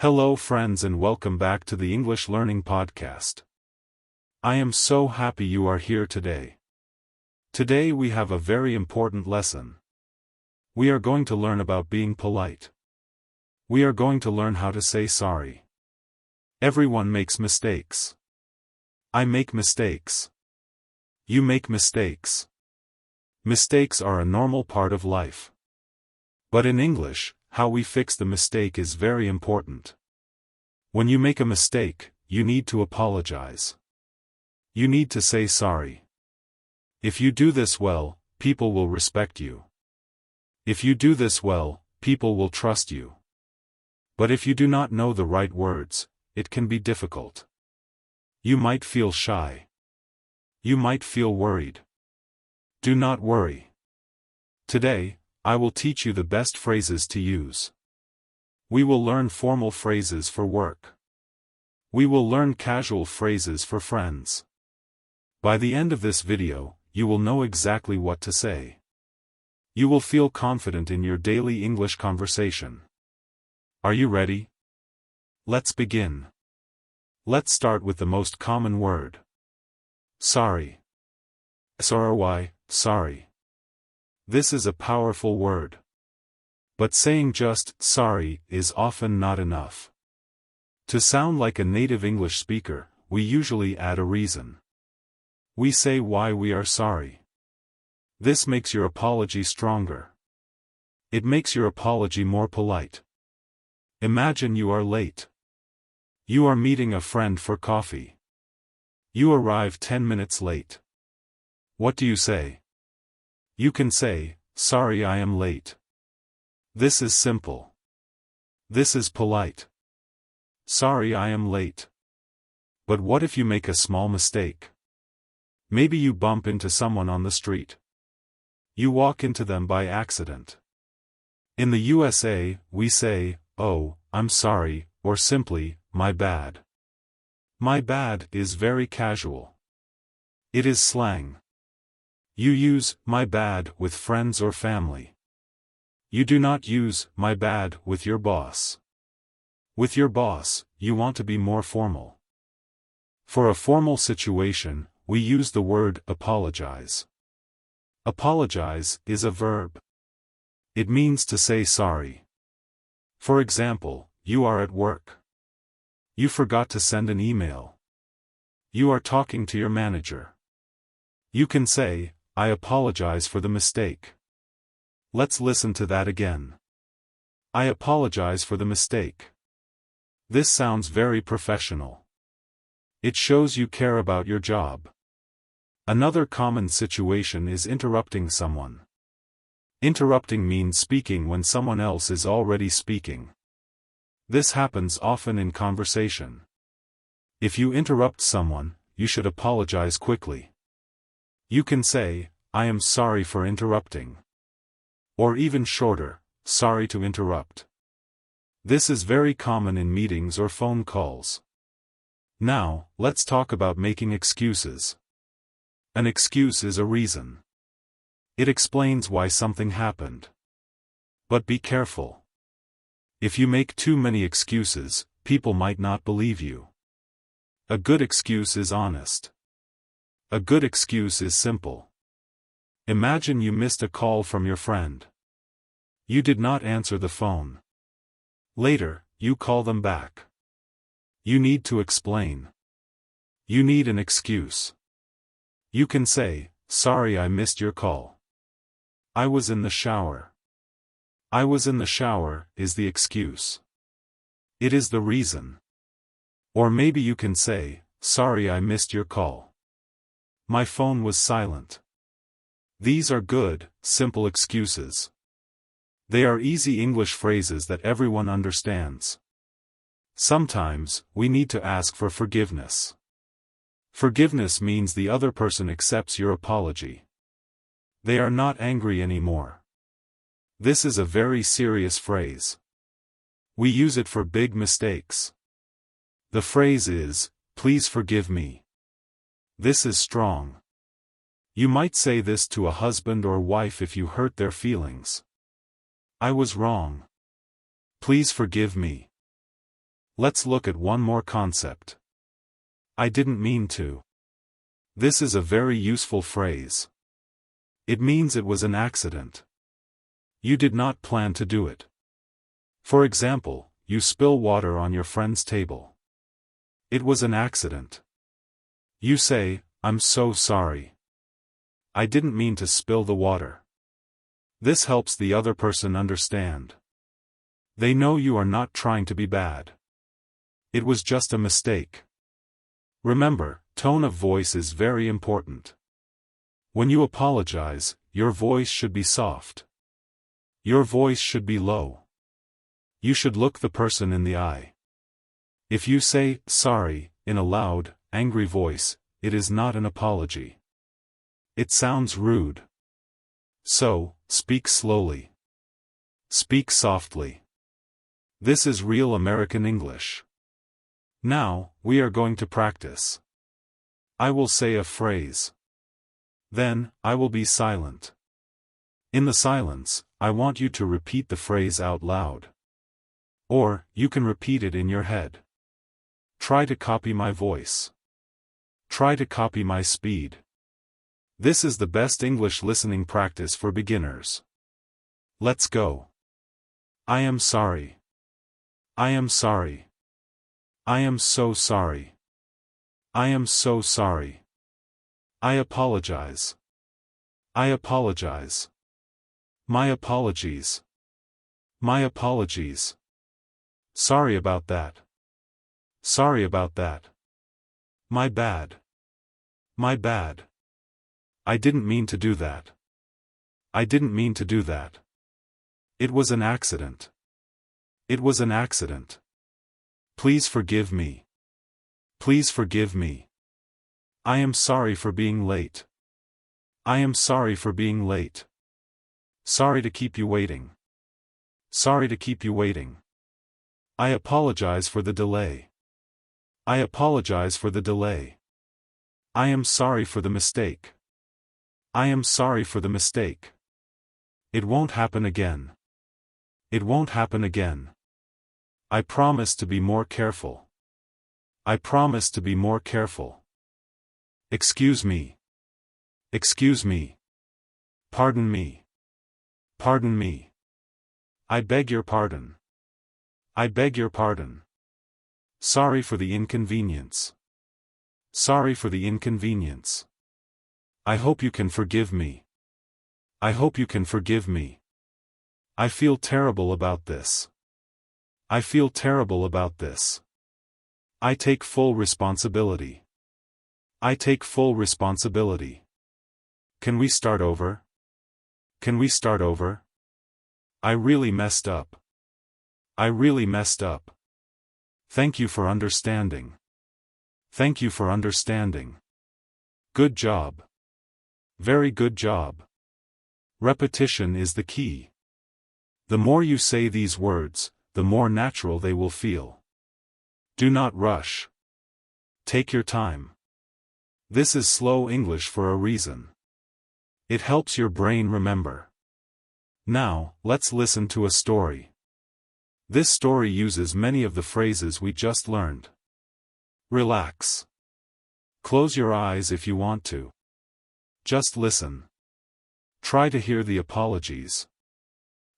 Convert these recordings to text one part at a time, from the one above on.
Hello friends and welcome back to the English Learning Podcast. I am so happy you are here today. Today we have a very important lesson. We are going to learn about being polite. We are going to learn how to say sorry. Everyone makes mistakes. I make mistakes. You make mistakes. Mistakes are a normal part of life. But in English, how we fix the mistake is very important. When you make a mistake, you need to apologize. You need to say sorry. If you do this well, people will respect you. If you do this well, people will trust you. But if you do not know the right words, it can be difficult. You might feel shy. You might feel worried. Do not worry. Today, I will teach you the best phrases to use. We will learn formal phrases for work. We will learn casual phrases for friends. By the end of this video, you will know exactly what to say. You will feel confident in your daily English conversation. Are you ready? Let's begin. Let's start with the most common word. Sorry. S-O-R-Y, sorry. This is a powerful word. But saying just sorry is often not enough. To sound like a native English speaker, we usually add a reason. We say why we are sorry. This makes your apology stronger. It makes your apology more polite. Imagine you are late. You are meeting a friend for coffee. You arrive 10 minutes late. What do you say? You can say, "Sorry, I am late." This is simple. This is polite. Sorry, I am late. But what if you make a small mistake? Maybe you bump into someone on the street. You walk into them by accident. In the USA, we say, "Oh, I'm sorry," or simply, "My bad." My bad is very casual. It is slang. You use "my bad" with friends or family. You do not use "my bad" with your boss. With your boss, you want to be more formal. For a formal situation, we use the word apologize. Apologize is a verb. It means to say sorry. For example, you are at work. You forgot to send an email. You are talking to your manager. You can say, "I apologize for the mistake." Let's listen to that again. I apologize for the mistake. This sounds very professional. It shows you care about your job. Another common situation is interrupting someone. Interrupting means speaking when someone else is already speaking. This happens often in conversation. If you interrupt someone, you should apologize quickly. You can say, "I am sorry for interrupting." Or even shorter, "Sorry to interrupt." This is very common in meetings or phone calls. Now, let's talk about making excuses. An excuse is a reason. It explains why something happened. But be careful. If you make too many excuses, people might not believe you. A good excuse is honest. A good excuse is simple. Imagine you missed a call from your friend. You did not answer the phone. Later, you call them back. You need to explain. You need an excuse. You can say, "Sorry, I missed your call. I was in the shower." "I was in the shower" is the excuse. It is the reason. Or maybe you can say, "Sorry, I missed your call. My phone was silent." These are good, simple excuses. They are easy English phrases that everyone understands. Sometimes, we need to ask for forgiveness. Forgiveness means the other person accepts your apology. They are not angry anymore. This is a very serious phrase. We use it for big mistakes. The phrase is, "Please forgive me." This is strong. You might say this to a husband or wife if you hurt their feelings. "I was wrong. Please forgive me." Let's look at one more concept. I didn't mean to. This is a very useful phrase. It means it was an accident. You did not plan to do it. For example, you spill water on your friend's table. It was an accident. You say, I'm so sorry. I didn't mean to spill the water. This helps the other person understand. They know you are not trying to be bad. It was just a mistake. Remember, tone of voice is very important. When you apologize, your voice should be soft. Your voice should be low. You should look the person in the eye. If you say, sorry, in a loud, angry voice, it is not an apology. It sounds rude. So, speak slowly. Speak softly. This is real American English. Now, we are going to practice. I will say a phrase. Then, I will be silent. In the silence, I want you to repeat the phrase out loud. Or, you can repeat it in your head. Try to copy my voice. Try to copy my speed. This is the best English listening practice for beginners. Let's go. I am sorry. I am sorry. I am so sorry. I am so sorry. I apologize. I apologize. My apologies. My apologies. Sorry about that. Sorry about that. My bad. My bad. I didn't mean to do that. I didn't mean to do that. It was an accident. It was an accident. Please forgive me. Please forgive me. I am sorry for being late. I am sorry for being late. Sorry to keep you waiting. Sorry to keep you waiting. I apologize for the delay. I apologize for the delay. I am sorry for the mistake. I am sorry for the mistake. It won't happen again. It won't happen again. I promise to be more careful. I promise to be more careful. Excuse me. Excuse me. Pardon me. Pardon me. I beg your pardon. I beg your pardon. Sorry for the inconvenience. Sorry for the inconvenience. I hope you can forgive me. I hope you can forgive me. I feel terrible about this. I feel terrible about this. I take full responsibility. I take full responsibility. Can we start over? Can we start over? I really messed up. I really messed up. Thank you for understanding. Thank you for understanding. Good job. Very good job. Repetition is the key. The more you say these words, the more natural they will feel. Do not rush. Take your time. This is slow English for a reason. It helps your brain remember. Now, let's listen to a story. This story uses many of the phrases we just learned. Relax. Close your eyes if you want to. Just listen. Try to hear the apologies.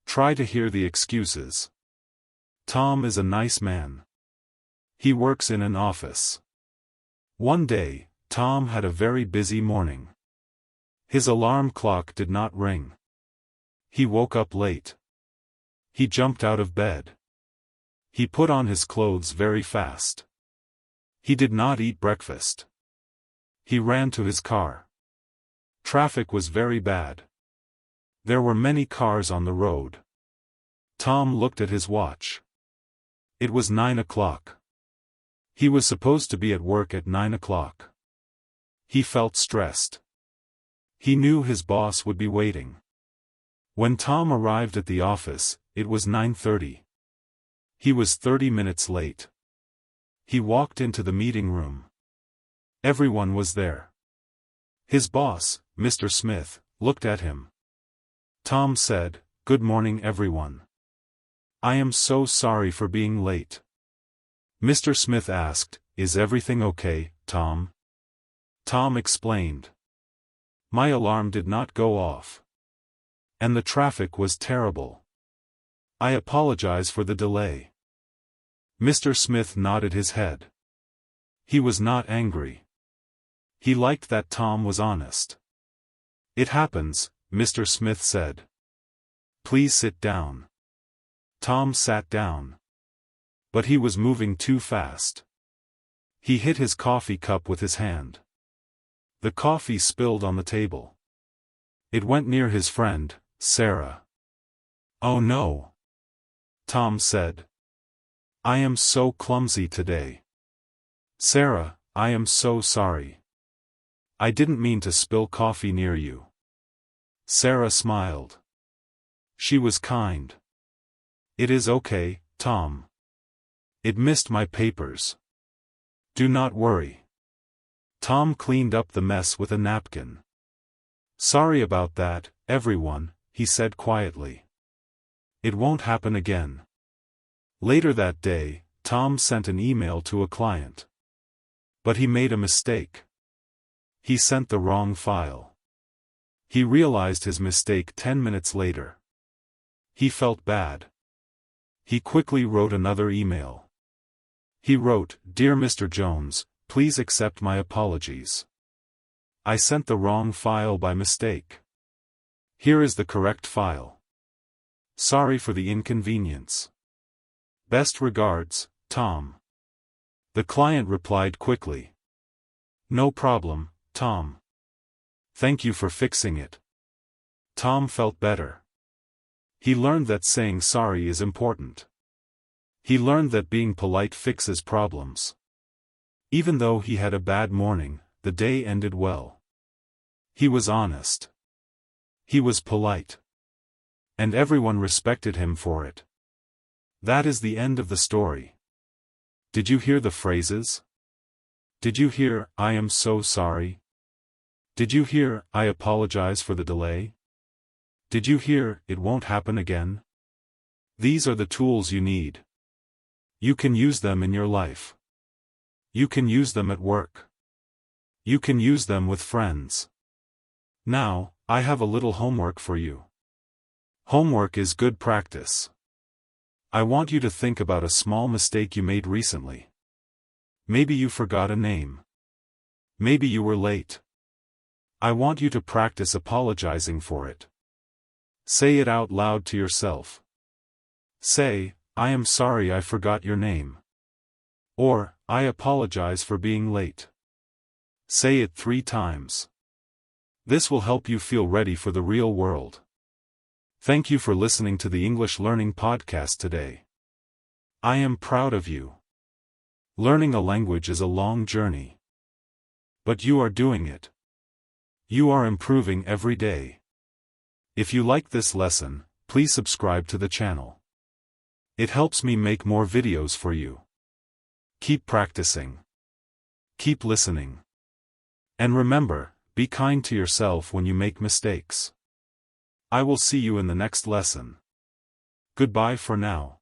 Try to hear the excuses. Tom is a nice man. He works in an office. One day, Tom had a very busy morning. His alarm clock did not ring. He woke up late. He jumped out of bed. He put on his clothes very fast. He did not eat breakfast. He ran to his car. Traffic was very bad. There were many cars on the road. Tom looked at his watch. It was 9 o'clock. He was supposed to be at work at 9 o'clock. He felt stressed. He knew his boss would be waiting. When Tom arrived at the office, it was 9:30. He was 30 minutes late. He walked into the meeting room. Everyone was there. His boss, Mr. Smith, looked at him. Tom said, "Good morning everyone. I am so sorry for being late. Mr. Smith asked, "Is everything okay, Tom?" Tom explained. "My alarm did not go off. And the traffic was terrible. I apologize for the delay." Mr. Smith nodded his head. He was not angry. He liked that Tom was honest. "It happens," Mr. Smith said. "Please sit down." Tom sat down. But he was moving too fast. He hit his coffee cup with his hand. The coffee spilled on the table. It went near his friend, Sarah. "Oh no," Tom said. "I am so clumsy today. Sarah, I am so sorry. I didn't mean to spill coffee near you." Sarah smiled. She was kind. "It is okay, Tom. It missed my papers. Do not worry." Tom cleaned up the mess with a napkin. "Sorry about that, everyone," he said quietly. "It won't happen again." Later that day, Tom sent an email to a client. But he made a mistake. He sent the wrong file. He realized his mistake 10 minutes later. He felt bad. He quickly wrote another email. He wrote, "Dear Mr. Jones, please accept my apologies. I sent the wrong file by mistake. Here is the correct file. Sorry for the inconvenience. Best regards, Tom." The client replied quickly. "No problem, Tom. Thank you for fixing it." Tom felt better. He learned that saying sorry is important. He learned that being polite fixes problems. Even though he had a bad morning, the day ended well. He was honest. He was polite. And everyone respected him for it. That is the end of the story. Did you hear the phrases? Did you hear, "I am so sorry"? Did you hear, "I apologize for the delay"? Did you hear, "It won't happen again"? These are the tools you need. You can use them in your life. You can use them at work. You can use them with friends. Now, I have a little homework for you. Homework is good practice. I want you to think about a small mistake you made recently. Maybe you forgot a name. Maybe you were late. I want you to practice apologizing for it. Say it out loud to yourself. Say, "I am sorry I forgot your name." Or, "I apologize for being late." Say it 3 times. This will help you feel ready for the real world. Thank you for listening to the English Learning Podcast today. I am proud of you. Learning a language is a long journey. But you are doing it. You are improving every day. If you like this lesson, please subscribe to the channel. It helps me make more videos for you. Keep practicing. Keep listening. And remember, be kind to yourself when you make mistakes. I will see you in the next lesson. Goodbye for now.